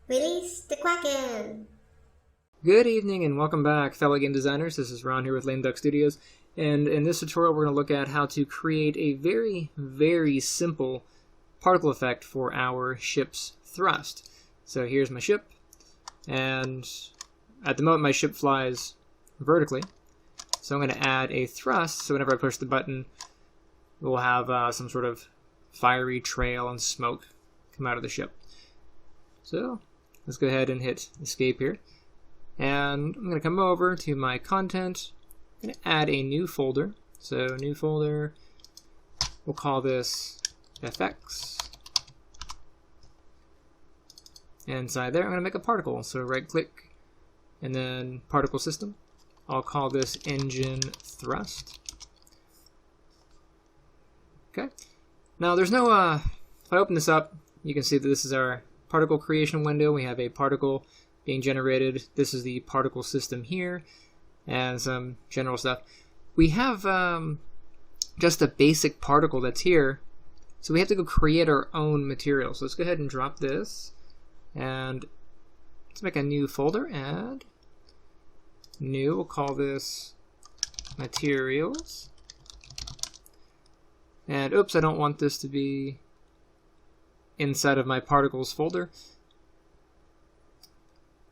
Release the Kraken! Good evening and welcome back, fellow game designers. This is Ron here with Lame Duck Studios, and in this tutorial we're going to look at how to create a very simple particle effect for our ship's thrust. So here's my ship, and at the moment my ship flies vertically, so I'm going to add a thrust, so whenever I push the button we'll have some sort of fiery trail and smoke come out of the ship. So let's go ahead and hit escape here. And I'm going to come over to my content. I'm going to add a new folder. So new folder, we'll call this FX. And inside there I'm going to make a particle. So right click and then particle system. I'll call this engine thrust. Okay. Now there's no, if I open this up, you can see that this is our particle creation window. We have a particle being generated. This is the particle system here, and some general stuff. We have just a basic particle that's here, so we have to go create our own material. So let's go ahead and drop this, and let's make a new folder, add new, we'll call this materials. And oops, I don't want this to be inside of my particles folder.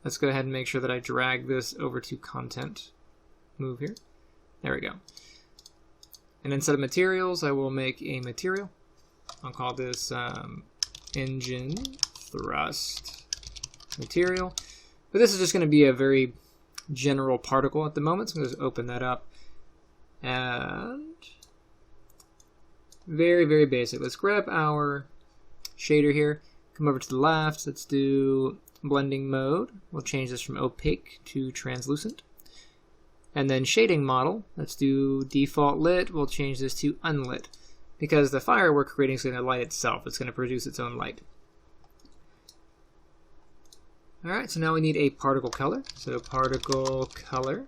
Let's go ahead and make sure that I drag this over to content. Move here. There we go. And instead of materials, I will make a material. I'll call this engine thrust material. But this is just going to be a very general particle at the moment, so I'm going to open that up. And very basic. Let's grab our shader here, come over to the left, let's do blending mode. We'll change this from opaque to translucent. And then shading model, let's do default lit. We'll change this to unlit, because the fire we're creating is going to light itself. It's going to produce its own light. Alright, so now we need a particle color. So particle color.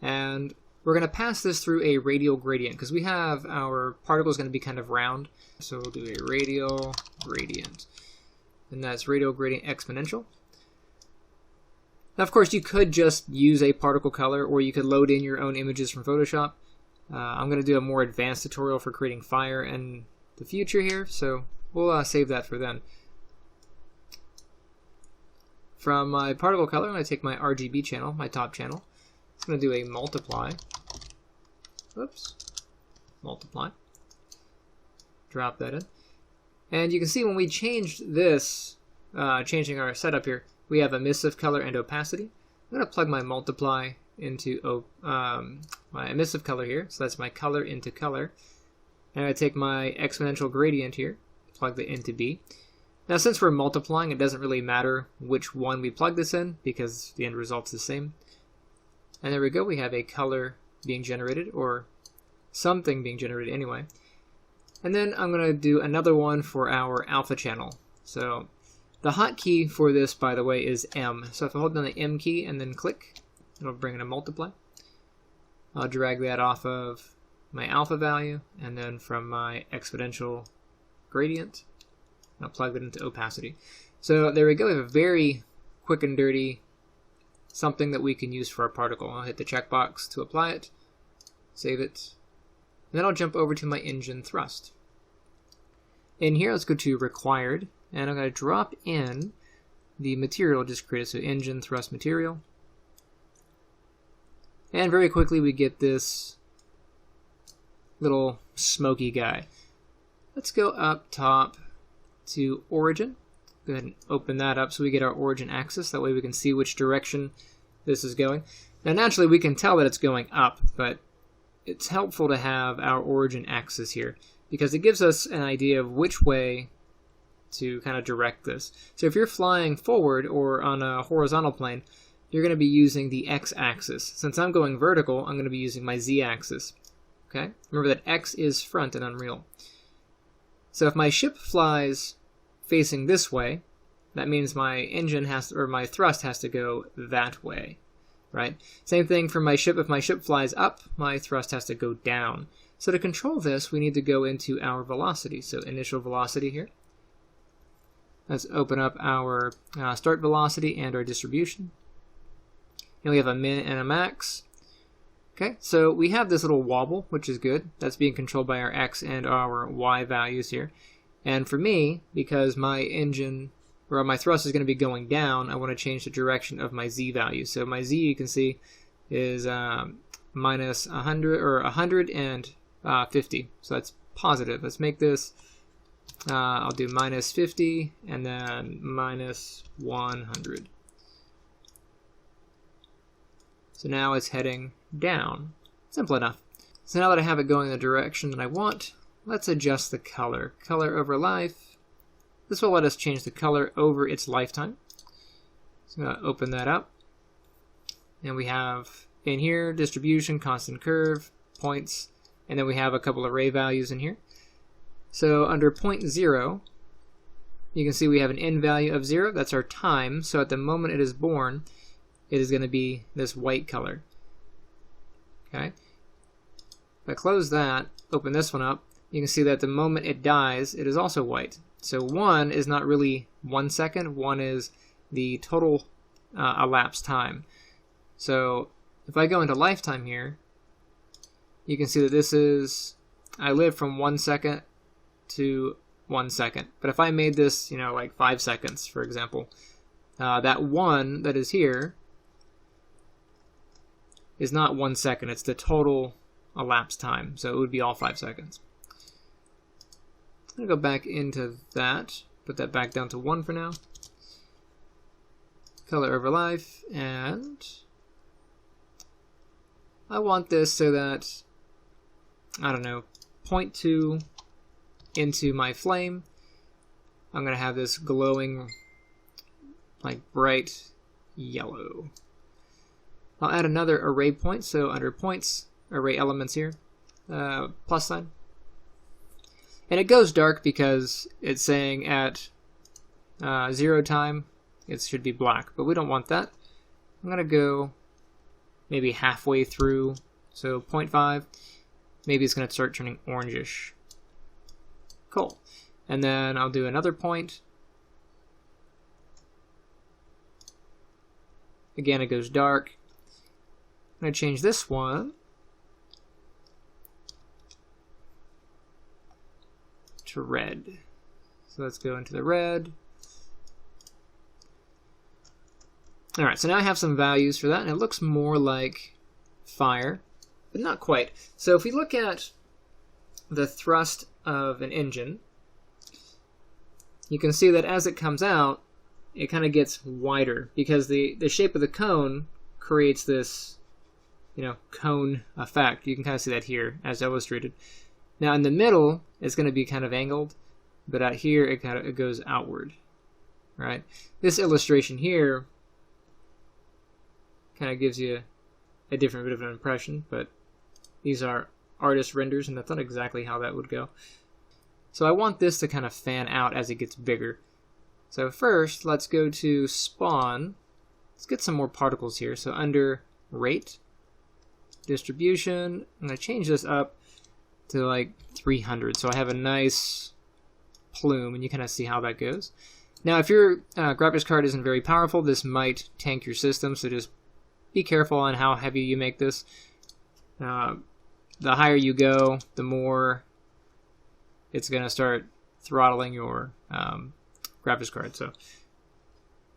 And we're going to pass this through a radial gradient, because we have our particle is going to be kind of round. So we'll do a radial gradient. And that's radial gradient exponential. Now, of course, you could just use a particle color, or you could load in your own images from Photoshop. I'm going to do a more advanced tutorial for creating fire in the future here, so we'll save that for then. From my particle color, I'm going to take my RGB channel, my top channel. I'm going to do a multiply. Oops. Multiply. Drop that in. And you can see when we changed this, changing our setup here, we have emissive color and opacity. I'm going to plug my multiply into my emissive color here. So that's my color into color. And I take my exponential gradient here, plug that into B. Now since we're multiplying, it doesn't really matter which one we plug this in, because the end result's the same. And there we go, we have a color being generated, or something being generated anyway. And then I'm going to do another one for our alpha channel. So the hotkey for this, by the way, is M. So if I hold down the M key and then click, it'll bring in a multiply. I'll drag that off of my alpha value, and then from my exponential gradient, I'll plug it into opacity. So there we go, we have a very quick and dirty something that we can use for our particle. I'll hit the checkbox to apply it, save it, and then I'll jump over to my engine thrust. In here, let's go to required, and I'm going to drop in the material just created, so engine thrust material. And very quickly we get this little smoky guy. Let's go up top to origin. Go ahead and open that up so we get our origin axis. That way we can see which direction this is going. Now naturally we can tell that it's going up, but it's helpful to have our origin axis here, because it gives us an idea of which way to kind of direct this. So if you're flying forward or on a horizontal plane, you're going to be using the x-axis. Since I'm going vertical, I'm going to be using my z-axis. Okay? Remember that x is front in Unreal. So if my ship flies facing this way, that means my engine has to, or my thrust has to go that way, right? Same thing for my ship. If my ship flies up, my thrust has to go down. So to control this, we need to go into our velocity. So initial velocity here. Let's open up our start velocity and our distribution. And we have a min and a max. Okay, so we have this little wobble, which is good. That's being controlled by our x and our y values here. And for me, because my engine, or my thrust is going to be going down, I want to change the direction of my z value. So my z, you can see, is minus 100 or 150. So that's positive. Let's make this, I'll do minus 50 and then minus 100. So now it's heading down. Simple enough. So now that I have it going in the direction that I want, let's adjust the color. Color over life. This will let us change the color over its lifetime. So I'm going to open that up. And we have in here distribution, constant curve, points, and then we have a couple array values in here. So under point 0, you can see we have an n value of 0. That's our time. So at the moment it is born, it is going to be this white color. Okay. If I close that, open this one up, you can see that the moment it dies, it is also white. So 1 is not really 1 second. 1 is the total elapsed time. So if I go into lifetime here, you can see that this is, I live from 1 second to 1 second. But if I made this, you know, like 5 seconds, for example, that 1 that is here is not 1 second. It's the total elapsed time. So it would be all 5 seconds. I'm going to go back into that. Put that back down to 1 for now. Color over life. And I want this so that, I don't know, 0.2 into my flame. I'm going to have this glowing, like bright yellow. I'll add another array point, so under points, array elements here, plus sign. And it goes dark because it's saying at 0 time it should be black, but we don't want that. I'm going to go maybe halfway through, so 0.5. Maybe it's going to start turning orangish. Cool. And then I'll do another point. Again, it goes dark. I'm going to change this one to red. So let's go into the red. Alright, so now I have some values for that, and it looks more like fire, but not quite. So if we look at the thrust of an engine, you can see that as it comes out, it kind of gets wider, because the shape of the cone creates this, you know, cone effect. You can kind of see that here as illustrated. Now in the middle, it's going to be kind of angled, but out here it goes outward, right? This illustration here kind of gives you a different bit of an impression, but these are artist renders, and that's not exactly how that would go. So I want this to kind of fan out as it gets bigger. So first, let's go to spawn. Let's get some more particles here. So under rate, distribution, I'm going to change this up to like 300. So I have a nice plume, and you kind of see how that goes. Now, if your graphics card isn't very powerful, this might tank your system, so just be careful on how heavy you make this. The higher you go, the more it's going to start throttling your graphics card. So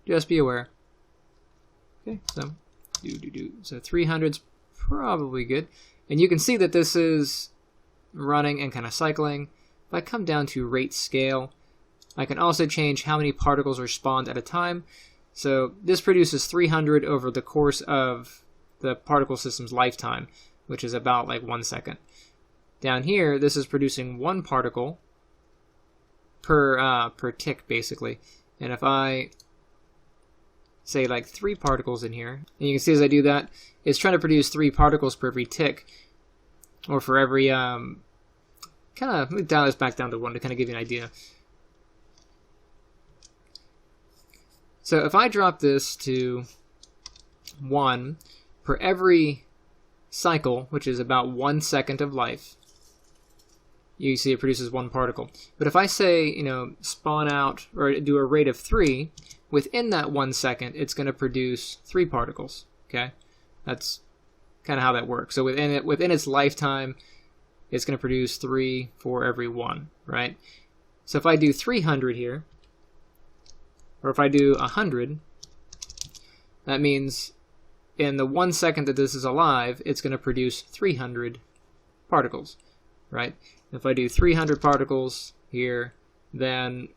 just be aware. Okay, so so 300's probably good. And you can see that this is running and kind of cycling. If I come down to rate scale, I can also change how many particles are spawned at a time. So this produces 300 over the course of the particle system's lifetime, which is about like 1 second. Down here, this is producing 1 particle per tick, basically. And if I say like 3 particles in here, and you can see as I do that, it's trying to produce 3 particles per every tick, or for every let me dial this back down to 1 to kind of give you an idea. So if I drop this to 1 per every cycle, which is about 1 second of life, you see it produces 1 particle. But if I say, spawn out or do a rate of 3, within that 1 second, it's going to produce 3 particles. Okay, that's kind of how that works. So within its lifetime, it's going to produce 3 for every 1, right? So if I do 300 here, or if I do 100, that means in the 1 second that this is alive, it's going to produce 300 particles, right? If I do 300 particles here, then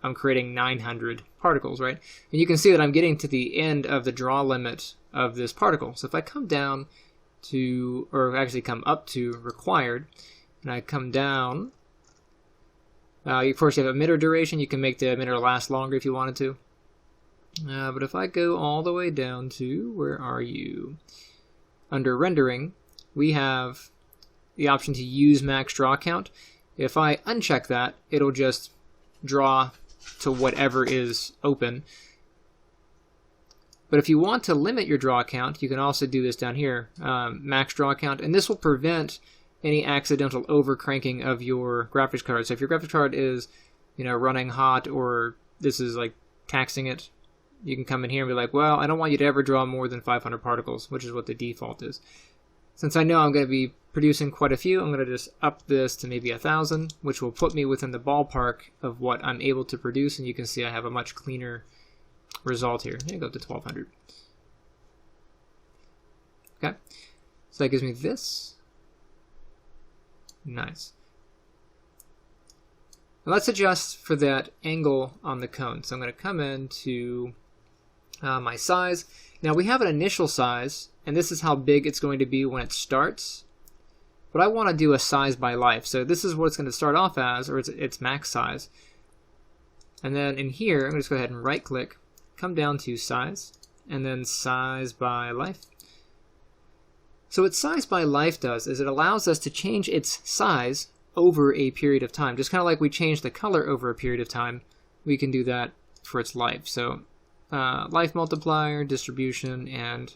I'm creating 900 particles, right? And you can see that I'm getting to the end of the draw limit of this particle. So if I come down to, or actually come up to required, and I come down, of course you have emitter duration. You can make the emitter last longer if you wanted to. But if I go all the way down to, where are you? Under rendering, we have the option to use max draw count. If I uncheck that, it'll just draw to whatever is open. But if you want to limit your draw count, you can also do this down here, max draw count, and this will prevent any accidental over-cranking of your graphics card. So if your graphics card is, running hot, or this is like taxing it, you can come in here and be like, well, I don't want you to ever draw more than 500 particles, which is what the default is. Since I know I'm going to be producing quite a few, I'm going to just up this to maybe 1,000, which will put me within the ballpark of what I'm able to produce, and you can see I have a much cleaner result here. I'm going to go up to 1,200. Okay, so that gives me this. Nice. Now let's adjust for that angle on the cone. So I'm going to come into my size. Now we have an initial size, and this is how big it's going to be when it starts. But I want to do a size by life. So this is what it's going to start off as, or its max size. And then in here, I'm going to just go ahead and right click, come down to size, and then size by life. So what size by life does is it allows us to change its size over a period of time. Just kind of like we change the color over a period of time, we can do that for its life. So life multiplier, distribution, and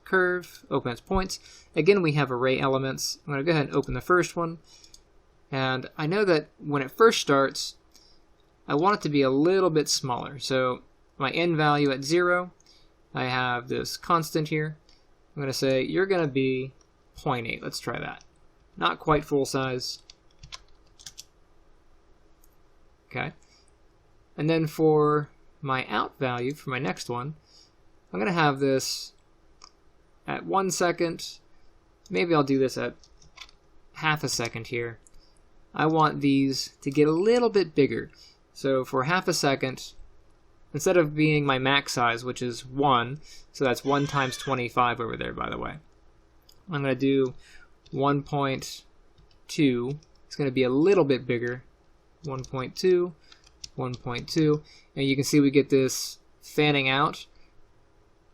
curve, open its points. Again, we have array elements. I'm going to go ahead and open the first one. And I know that when it first starts, I want it to be a little bit smaller. So my n value at 0, I have this constant here. I'm going to say you're going to be 0.8. Let's try that. Not quite full size. Okay. And then for my out value, for my next one, I'm going to have this at 1 second. Maybe I'll do this at half a second here. I want these to get a little bit bigger. So for half a second, instead of being my max size, which is 1, so that's 1 times 25 over there, by the way, I'm going to do 1.2. It's going to be a little bit bigger. 1.2, 1.2, and you can see we get this fanning out,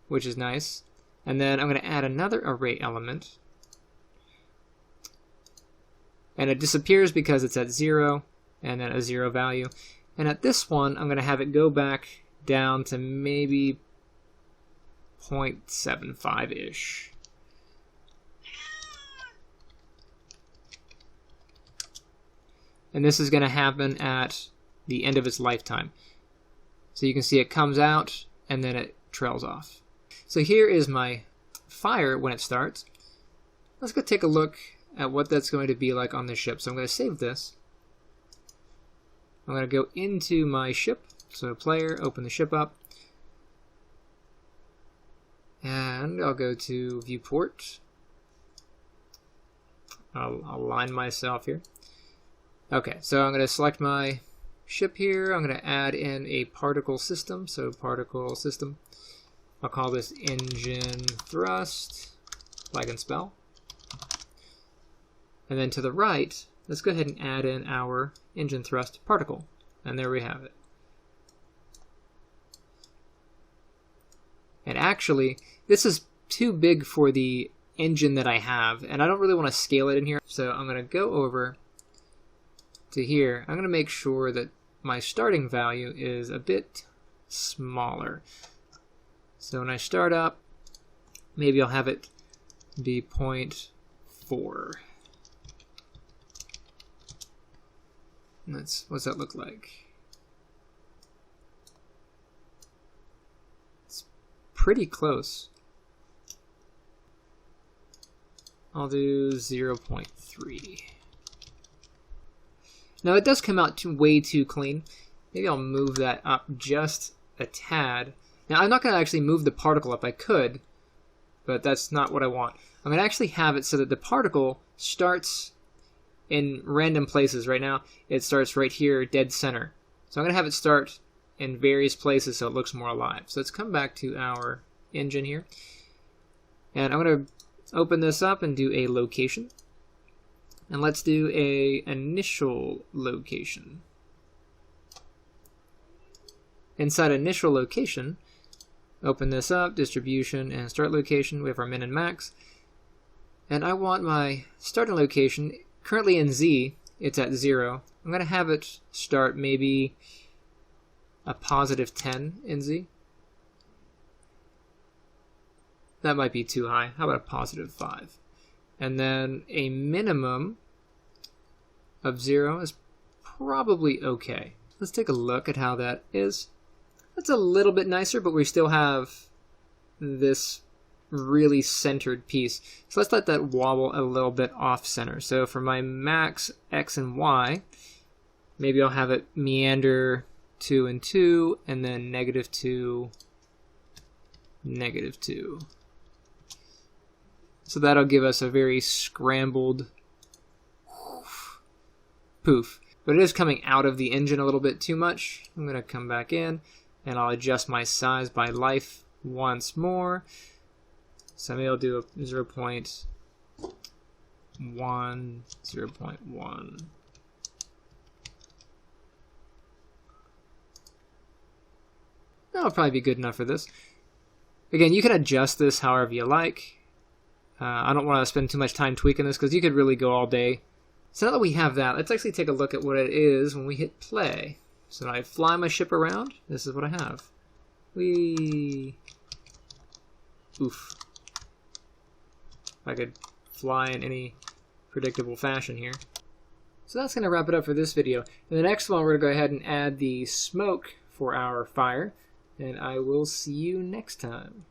which is nice. And then I'm going to add another array element, and it disappears because it's at 0 and then a 0 value. And at this one, I'm going to have it go back down to maybe 0.75-ish. And this is going to happen at the end of its lifetime. So you can see it comes out and then it trails off. So here is my fire when it starts. Let's go take a look at what that's going to be like on the ship. So I'm going to save this. I'm going to go into my ship. So player, open the ship up. And I'll go to viewport. I'll align myself here. Okay, so I'm going to select my ship here. I'm going to add in a particle system. So particle system. I'll call this engine thrust, like and spell. And then to the right, let's go ahead and add in our engine thrust particle. And there we have it. And actually, this is too big for the engine that I have, and I don't really want to scale it in here. So I'm going to go over to here. I'm going to make sure that my starting value is a bit smaller. So when I start up, maybe I'll have it be 0.4. What's that look like? It's pretty close. I'll do 0.3. Now it does come out way too clean. Maybe I'll move that up just a tad. Now I'm not going to actually move the particle up. I could, but that's not what I want. I'm going to actually have it so that the particle starts in random places. Right now it starts right here, dead center. So I'm going to have it start in various places so it looks more alive. So let's come back to our engine here. And I'm going to open this up and do a location. And let's do a initial location. Inside initial location, open this up, distribution, and start location. We have our min and max. And I want my starting location, currently in Z, it's at 0. I'm going to have it start maybe a positive 10 in Z. That might be too high. How about a positive 5? And then a minimum of 0 is probably okay. Let's take a look at how that is. That's a little bit nicer, but we still have this really centered piece. So let's let that wobble a little bit off center. So for my max X and Y, maybe I'll have it meander 2 and 2, and then -2, -2. So that'll give us a very scrambled poof. But it is coming out of the engine a little bit too much. I'm going to come back in and I'll adjust my size by life once more. So maybe I'll do a 0.1, 0.1. That'll probably be good enough for this. Again, you can adjust this however you like. I don't want to spend too much time tweaking this because you could really go all day. So now that we have that, let's actually take a look at what it is when we hit play. So when I fly my ship around, this is what I have. Whee! Oof. If I could fly in any predictable fashion here. So that's going to wrap it up for this video. In the next one, we're going to go ahead and add the smoke for our fire. And I will see you next time.